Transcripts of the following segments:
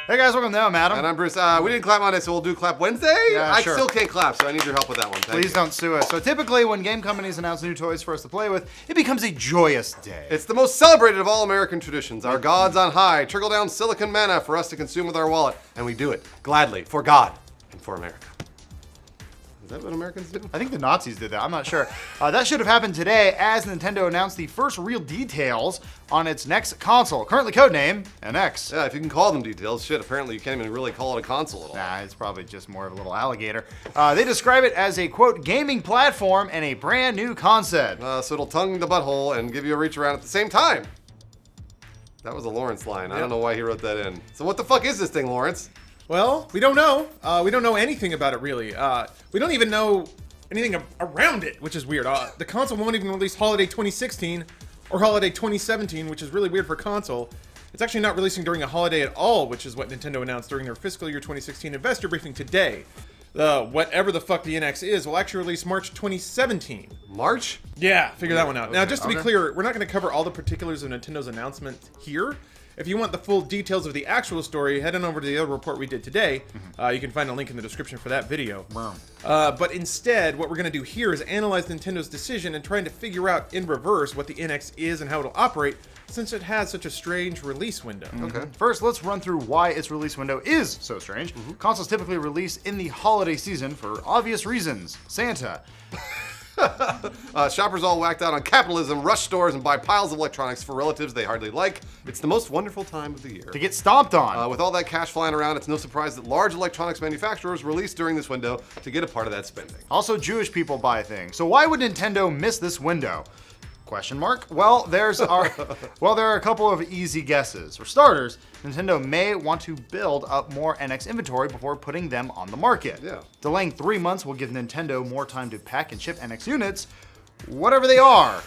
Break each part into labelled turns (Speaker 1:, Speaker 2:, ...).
Speaker 1: Hey guys, welcome to Adam.
Speaker 2: And I'm Bruce. We didn't clap Monday, so we'll do clap Wednesday?
Speaker 1: Yeah,
Speaker 2: I
Speaker 1: sure.
Speaker 2: still can't clap, so I need your help with that one.
Speaker 1: Please don't sue us. So typically when game companies announce new toys for us to play with, it becomes a joyous day.
Speaker 2: It's the most celebrated of all American traditions. Our gods on high trickle down silicon manna for us to consume with our wallet, and we do it gladly for God and for America. Is that what Americans do?
Speaker 1: I think the Nazis did that. I'm not sure. That should have happened today as Nintendo announced the first real details on its next console, currently codenamed NX.
Speaker 2: Yeah, if you can call them details. Shit, apparently you can't even really call it a console at all.
Speaker 1: Nah, it's probably just more of a little alligator. They describe it as a, quote, gaming platform and a brand new concept.
Speaker 2: So it'll tongue the butthole and give you a reach around at the same time. That was a Lawrence line. I don't know why he wrote that in. So what the fuck is this thing, Lawrence?
Speaker 3: Well, we don't know. We don't know anything about it, really. We don't even know anything around it, which is weird. The console won't even release Holiday 2016 or Holiday 2017, which is really weird for console. It's actually not releasing during a holiday at all, which is what Nintendo announced during their fiscal year 2016 investor briefing today. Whatever the fuck the NX is will actually release March 2017.
Speaker 2: March?
Speaker 3: Yeah, figure that one out.
Speaker 2: Okay,
Speaker 3: Now, just to be clear, we're not going to cover all the particulars of Nintendo's announcement here. If you want the full details of the actual story, head on over to the other report we did today. You can find a link in the description for that video.
Speaker 1: Wow.
Speaker 3: But instead, what we're going to do here is analyze Nintendo's decision and trying to figure out in reverse what the NX is and how it'll operate, since it has such a strange release window.
Speaker 2: Okay.
Speaker 1: First, let's run through why its release window is so strange. Consoles typically release in the holiday season for obvious reasons. Santa.
Speaker 2: Shoppers all whacked out on capitalism, rush stores, and buy piles of electronics for relatives they hardly like. It's the most wonderful time of the year.
Speaker 1: To get stomped on.
Speaker 2: With all that cash flying around, it's no surprise that large electronics manufacturers release during this window to get a part of that spending.
Speaker 1: Also, Jewish people buy things. So why would Nintendo miss this window? Question mark? Well, there are a couple of easy guesses. For starters, Nintendo may want to build up more NX inventory before putting them on the market.
Speaker 2: Yeah.
Speaker 1: Delaying 3 months will give Nintendo more time to pack and ship NX units, whatever they are.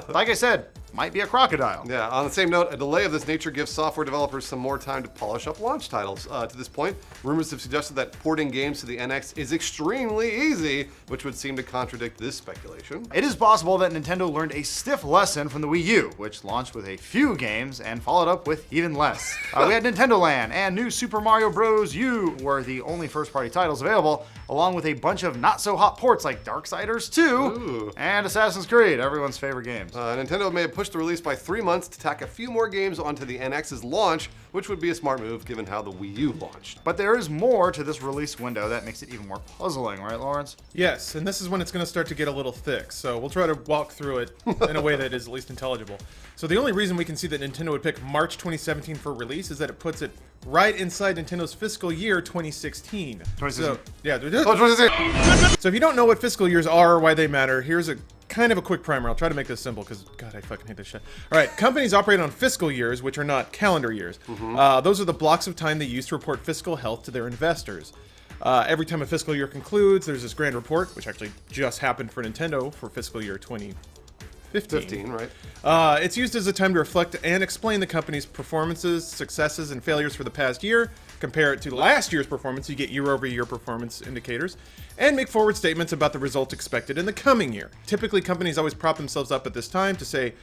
Speaker 1: Like I said, might be a crocodile.
Speaker 2: Yeah, on the same note, a delay of this nature gives software developers some more time to polish up launch titles. To this point, rumors have suggested that porting games to the NX is extremely easy, which would seem to contradict this speculation.
Speaker 1: It is possible that Nintendo learned a stiff lesson from the Wii U, which launched with a few games and followed up with even less. We had Nintendo Land and New Super Mario Bros. U were the only first-party titles available, along with a bunch of not-so-hot ports like Darksiders 2 and Assassin's Creed, everyone's favorite games.
Speaker 2: Nintendo may have pushed the release by 3 months to tack a few more games onto the NX's launch, which would be a smart move given how the Wii U launched.
Speaker 1: But there is more to this release window that makes it even more puzzling, right, Lawrence?
Speaker 3: Yes, and this is when it's going to start to get a little thick, so we'll try to walk through it in a way that is at least intelligible. So the only reason we can see that Nintendo would pick March 2017 for release is that it puts it right inside Nintendo's fiscal year 2016.
Speaker 1: 2016.
Speaker 3: So, yeah.
Speaker 2: Oh, 2016.
Speaker 3: So if you don't know what fiscal years are or why they matter, here's a kind of a quick primer. I'll try to make this simple because, God, I fucking hate this shit. All right, companies operate on fiscal years, which are not calendar years. Those are the blocks of time they use to report fiscal health to their investors. Every time a fiscal year concludes, there's this grand report, which actually just happened for Nintendo for fiscal year 2015.
Speaker 2: Right?
Speaker 3: It's used as a time to reflect and explain the company's performances, successes, and failures for the past year, compare it to last year's performance, you get year-over-year performance indicators, and make forward statements about the results expected in the coming year. Typically, companies always prop themselves up at this time to say,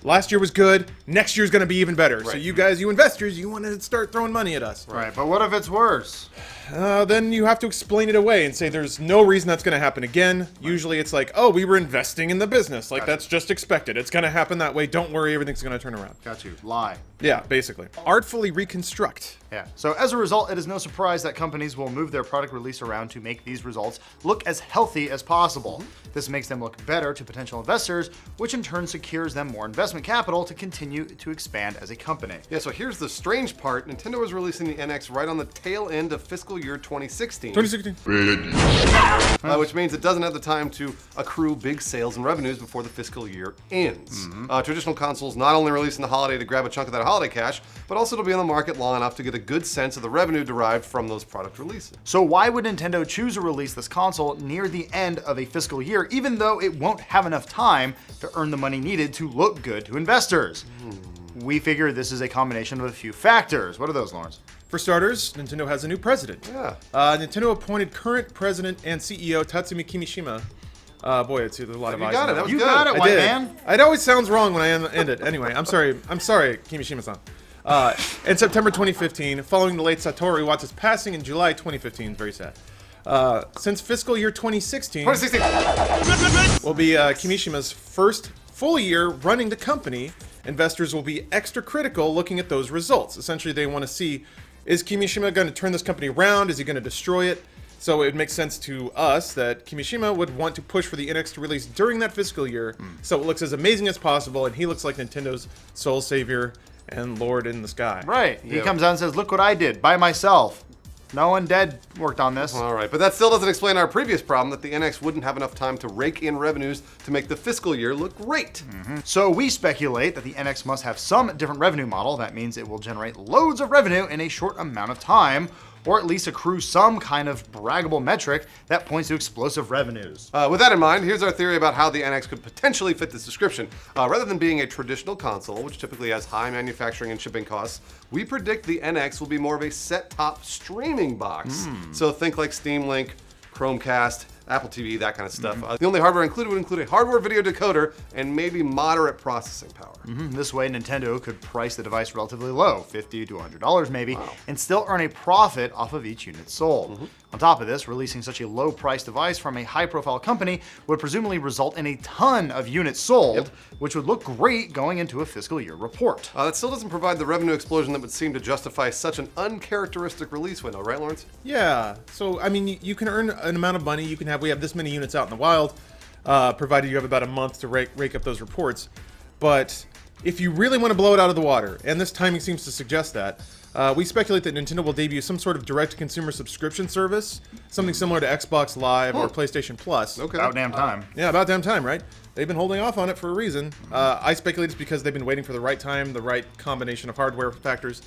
Speaker 3: last year was good, next year's gonna be even better.
Speaker 2: Right.
Speaker 3: So you guys, you investors, you want to start throwing money at us.
Speaker 1: Right, but what if it's worse?
Speaker 3: Then you have to explain it away and say there's no reason that's going to happen again. Usually it's like, oh, we were investing in the business. Like, that's just expected. It's going to happen that way. Don't worry, everything's going to turn around.
Speaker 1: Got you. Lie.
Speaker 3: Yeah, basically. Artfully reconstruct.
Speaker 1: Yeah. So as a result, it is no surprise that companies will move their product release around to make these results look as healthy as possible. This makes them look better to potential investors, which in turn secures them more investment capital to continue to expand as a company.
Speaker 2: Yeah, so here's the strange part. Nintendo is releasing the NX right on the tail end of fiscal year 2016.
Speaker 3: 2016.
Speaker 2: Which means it doesn't have the time to accrue big sales and revenues before the fiscal year ends. Traditional consoles not only release in the holiday to grab a chunk of that holiday cash, but also to be on the market long enough to get a good sense of the revenue derived from those product releases.
Speaker 1: So why would Nintendo choose to release this console near the end of a fiscal year, even though it won't have enough time to earn the money needed to look good to investors? We figure this is a combination of a few factors. What are those, Lawrence?
Speaker 3: For starters, Nintendo has a new president.
Speaker 2: Yeah.
Speaker 3: Nintendo appointed current president and CEO Tatsumi Kimishima. Boy, there's a lot of
Speaker 2: You
Speaker 3: eyes.
Speaker 2: got
Speaker 3: in
Speaker 2: it. That was
Speaker 1: You
Speaker 2: good.
Speaker 1: got it,
Speaker 3: I
Speaker 1: white
Speaker 3: did.
Speaker 1: man.
Speaker 3: It always sounds wrong when I end it. Anyway, I'm sorry, Kimishima-san. In September 2015, following the late Satoru Iwata's passing in July 2015. Very sad. Since fiscal year 2016 will be Kimishima's first full year running the company, investors will be extra critical looking at those results. Essentially, they want to see, is Kimishima going to turn this company around? Is he going to destroy it? So it makes sense to us that Kimishima would want to push for the NX to release during that fiscal year, so it looks as amazing as possible, and he looks like Nintendo's sole savior and lord in the sky.
Speaker 1: Right. He comes out and says, look what I did by myself. No one dead worked on this.
Speaker 2: All right, but that still doesn't explain our previous problem that the NX wouldn't have enough time to rake in revenues to make the fiscal year look great.
Speaker 1: So we speculate that the NX must have some different revenue model. That means it will generate loads of revenue in a short amount of time, or at least accrue some kind of braggable metric that points to explosive revenues.
Speaker 2: With that in mind, here's our theory about how the NX could potentially fit this description. Rather than being a traditional console, which typically has high manufacturing and shipping costs, we predict the NX will be more of a set-top streaming box. So think like Steam Link, Chromecast, Apple TV, that kind of stuff. The only hardware included would include a hardware video decoder and maybe moderate processing power.
Speaker 1: This way, Nintendo could price the device relatively low, $50 to $100 maybe, and still earn a profit off of each unit sold. On top of this, releasing such a low-priced device from a high-profile company would presumably result in a ton of units sold, which would look great going into a fiscal year report.
Speaker 2: That still doesn't provide the revenue explosion that would seem to justify such an uncharacteristic release window, right, Lawrence?
Speaker 3: Yeah. So I mean, you can earn an amount of money. We have this many units out in the wild, provided you have about a month to rake up those reports. But if you really want to blow it out of the water, and this timing seems to suggest that, we speculate that Nintendo will debut some sort of direct-to-consumer subscription service, something similar to Xbox Live or PlayStation Plus.
Speaker 2: Okay.
Speaker 1: About damn time.
Speaker 3: Yeah, about damn time, right? They've been holding off on it for a reason. I speculate it's because they've been waiting for the right time, the right combination of hardware factors.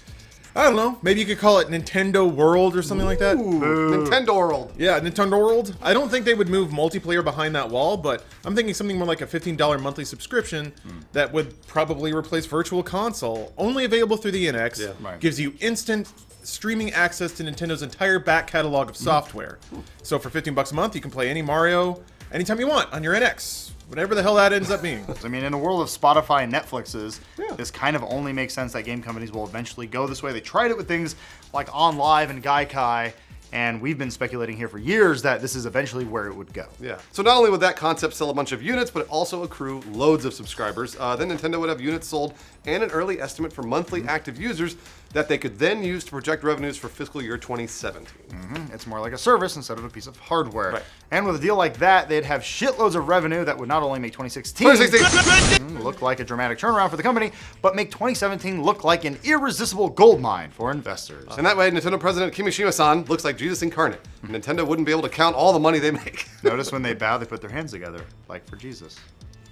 Speaker 3: I don't know. Maybe you could call it Nintendo World or something like that.
Speaker 2: Nintendo World.
Speaker 3: Yeah, Nintendo World. I don't think they would move multiplayer behind that wall, but I'm thinking something more like a $15 monthly subscription that would probably replace Virtual Console, only available through the NX.
Speaker 2: Yeah.
Speaker 1: Right.
Speaker 3: Gives you instant streaming access to Nintendo's entire back catalog of software. So for $15 a month, you can play any Mario anytime you want on your NX. Whatever the hell that ends up being.
Speaker 1: I mean, in the world of Spotify and Netflixes, this kind of only makes sense that game companies will eventually go this way. They tried it with things like OnLive and Gaikai, and we've been speculating here for years that this is eventually where it would go.
Speaker 2: Yeah. So not only would that concept sell a bunch of units, but it also accrue loads of subscribers. Then Nintendo would have units sold and an early estimate for monthly active users that they could then use to project revenues for fiscal year 2017.
Speaker 1: It's more like a service instead of a piece of hardware.
Speaker 2: Right.
Speaker 1: And with a deal like that, they'd have shitloads of revenue that would not only make 2016 look like a dramatic turnaround for the company, but make 2017 look like an irresistible goldmine for investors.
Speaker 2: And that way, Nintendo President Kimishima-san looks like Jesus incarnate. Nintendo wouldn't be able to count all the money they make.
Speaker 1: Notice when they bow, they put their hands together, like for Jesus.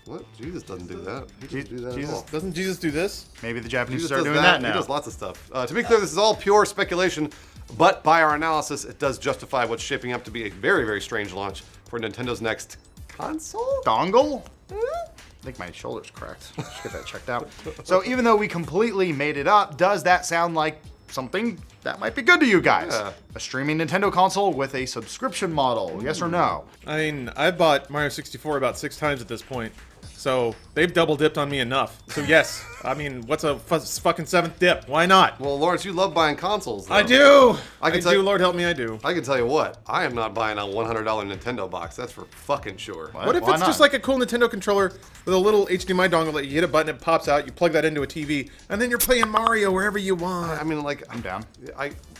Speaker 2: What? Jesus doesn't do that. He doesn't do that
Speaker 1: Jesus
Speaker 2: at all.
Speaker 3: Doesn't Jesus do this?
Speaker 1: Maybe the Japanese
Speaker 2: Jesus
Speaker 1: start
Speaker 2: does
Speaker 1: doing that
Speaker 2: He
Speaker 1: now.
Speaker 2: does lots of stuff. To be clear, this is all pure speculation, but by our analysis, it does justify what's shaping up to be a very, very strange launch for Nintendo's next console?
Speaker 1: Dongle? I think my shoulder's cracked. Should get that checked out. So even though we completely made it up, does that sound like something that might be good to you guys?
Speaker 2: Yeah.
Speaker 1: A streaming Nintendo console with a subscription model, yes or no?
Speaker 3: I mean, I've bought Mario 64 about 6 times at this point, so they've double dipped on me enough. So yes, I mean, what's a fucking 7th dip? Why not?
Speaker 2: Well, Lawrence, you love buying consoles, though.
Speaker 3: I do!
Speaker 2: I
Speaker 3: I
Speaker 2: can
Speaker 3: do,
Speaker 2: tell-
Speaker 3: Lord help me, I do.
Speaker 2: I can tell you what, I am not buying a $100 Nintendo box. That's for fucking sure.
Speaker 3: What if
Speaker 1: Why
Speaker 3: it's
Speaker 1: not?
Speaker 3: just like a cool Nintendo controller with a little HDMI dongle that you hit a button, it pops out, you plug that into a TV, and then you're playing Mario wherever you want?
Speaker 2: I mean, like,
Speaker 1: I'm down.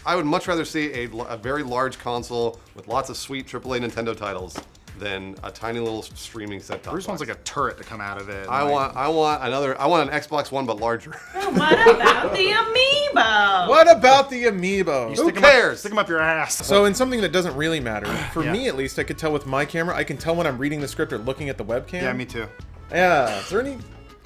Speaker 2: I would much rather see a very large console with lots of sweet AAA Nintendo titles than a tiny little streaming set-top
Speaker 1: Bruce
Speaker 2: box.
Speaker 1: wants like a turret to come out of it.
Speaker 2: I want an Xbox One, but larger.
Speaker 4: What about the amiibo?
Speaker 3: What about the amiibo?
Speaker 2: Who cares?
Speaker 1: Stick them up your ass.
Speaker 3: So in something that doesn't really matter, for
Speaker 1: Yeah.
Speaker 3: me at least, I could tell with my camera, I can tell when I'm reading the script or looking at the webcam.
Speaker 1: Yeah, me too.
Speaker 3: Yeah, is there any,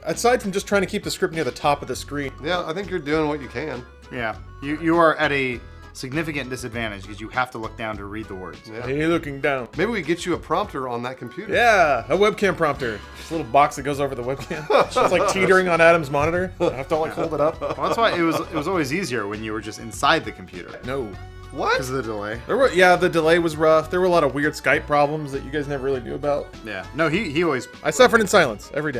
Speaker 3: aside from just trying to keep the script near the top of the screen,
Speaker 2: Yeah, I think you're doing what you can.
Speaker 1: Yeah, you are at a significant disadvantage because you have to look down to read the words.
Speaker 2: Yeah.
Speaker 3: hey, looking down.
Speaker 2: Maybe we get you a prompter on that computer.
Speaker 3: Yeah, a webcam prompter. This little box that goes over the webcam. It's like teetering on Adam's monitor. I have to like hold it up.
Speaker 1: Well, that's why it was always easier when you were just inside the computer
Speaker 3: No.
Speaker 2: What?
Speaker 1: because of the delay.
Speaker 3: The delay was rough. There were a lot of weird Skype problems that you guys never really knew about.
Speaker 1: Yeah. No, he always
Speaker 3: I suffered in silence every day.